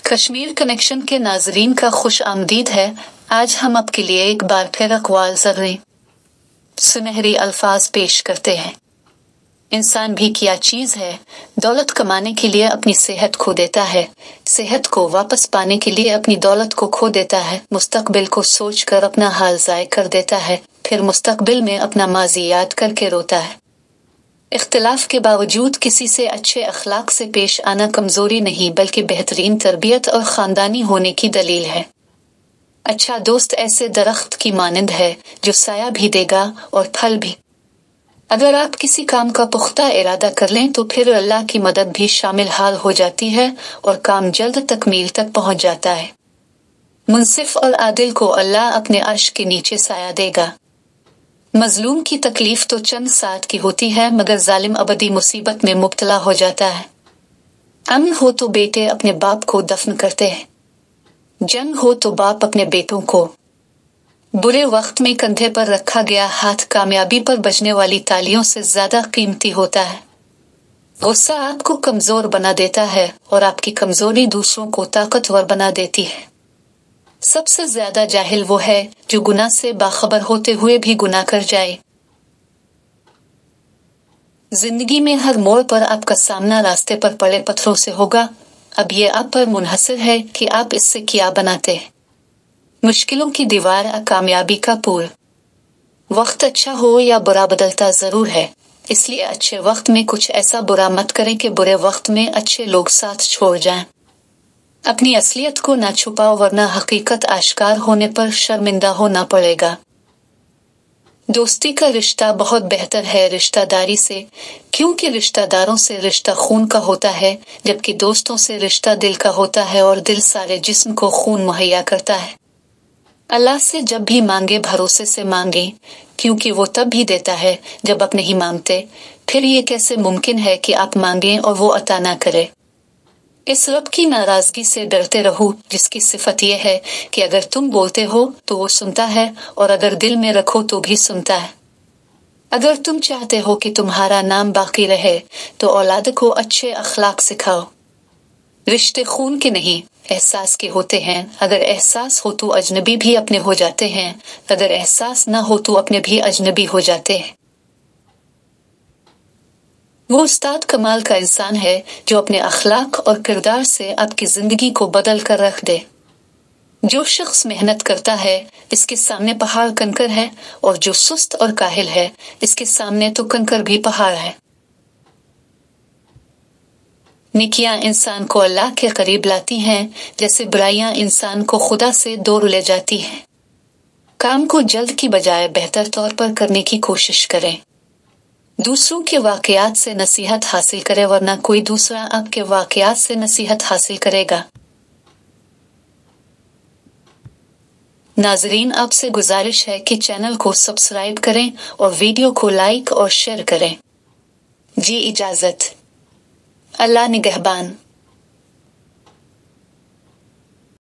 Kashmir connection के नाजरीन का खुश आमदीद है। आज हम आपके लिए एक बार फिर अक़वाल ज़र्रे सुनहरी अल्फाज पेश करते हैं। इंसान भी क्या चीज़ है, दौलत कमाने के लिए अपनी सेहत खो देता है, सेहत को वापस पाने के लिए अपनी दौलत को खो देता है, मुस्तकबिल को सोचकर अपना हाल ज़ाय कर देता है, फिर मुस्तकबिल में अपना माजी याद करके रोता है। इख्तिलाफ के बावजूद किसी से अच्छे अखलाक से पेश आना कमजोरी नहीं बल्कि बेहतरीन तरबियत और ख़ानदानी होने की दलील है। अच्छा दोस्त ऐसे दरख्त की मानंद है जो साया भी देगा और फल भी। अगर आप किसी काम का पुख्ता इरादा कर लें तो फिर अल्लाह की मदद भी शामिल हाल हो जाती है और काम जल्द तकमील तक पहुंच जाता है। मुनसिफ और आदिल को अल्लाह अपने अर्श के नीचे साया देगा। मजलूम की तकलीफ तो चंद साथ की होती है मगर जालिम अबदी मुसीबत में मुब्तला हो जाता है। अमन हो तो बेटे अपने बाप को दफन करते हैं, जंग हो तो बाप अपने बेटों को। बुरे वक्त में कंधे पर रखा गया हाथ कामयाबी पर बजने वाली तालियों से ज्यादा कीमती होता है। गुस्सा आपको कमजोर बना देता है और आपकी कमजोरी दूसरों को ताकतवर बना देती है। सबसे ज्यादा जाहिल वो है जो गुनाह से बाखबर होते हुए भी गुनाह कर जाए। जिंदगी में हर मोड़ पर आपका सामना रास्ते पर पड़े पत्थरों से होगा। अब ये आप पर मुनहसर है कि आप इससे क्या बनाते हैं। मुश्किलों की दीवार कामयाबी का पुल। वक्त अच्छा हो या बुरा बदलता जरूर है, इसलिए अच्छे वक्त में कुछ ऐसा बुरा मत करें कि बुरे वक्त में अच्छे लोग साथ छोड़ जाएं। अपनी असलियत को ना छुपाओ वरना हकीकत आश्कार होने पर शर्मिंदा होना पड़ेगा। दोस्ती का रिश्ता बहुत बेहतर है रिश्तेदारी से, क्योंकि रिश्तेदारों से रिश्ता खून का होता है जबकि दोस्तों से रिश्ता दिल का होता है और दिल सारे जिस्म को खून मुहैया करता है। अल्लाह से जब भी मांगे भरोसे से मांगे, क्योंकि वो तब भी देता है जब आप नहीं मांगते। फिर ये कैसे मुमकिन है कि आप मांगें और वो अता ना करे। इस रब की नाराजगी से डरते रहो जिसकी सिफत यह है कि अगर तुम बोलते हो तो वो सुनता है और अगर दिल में रखो तो भी सुनता है। अगर तुम चाहते हो कि तुम्हारा नाम बाकी रहे तो औलाद को अच्छे अखलाक सिखाओ। रिश्ते खून के नहीं एहसास के होते हैं। अगर एहसास हो तो अजनबी भी अपने हो जाते हैं, अगर एहसास ना हो तो अपने भी अजनबी हो जाते हैं। वो उस्ताद कमाल का इंसान है जो अपने अखलाक और किरदार से आपकी जिंदगी को बदल कर रख दे। जो शख्स मेहनत करता है इसके सामने पहाड़ कंकर है और जो सुस्त और काहिल है इसके सामने तो कंकर भी पहाड़ है। नेकियां इंसान को अल्लाह के करीब लाती हैं जैसे बुराइयां इंसान को खुदा से दूर ले जाती हैं। काम को जल्द की बजाय बेहतर तौर पर करने की कोशिश करें। दूसरों के वाकयात से नसीहत हासिल करें वरना कोई दूसरा आपके वाकयात से नसीहत हासिल करेगा। नाजरीन आपसे गुजारिश है कि चैनल को सब्सक्राइब करें और वीडियो को लाइक और शेयर करें। जी इजाजत। अल्लाह निगहबान।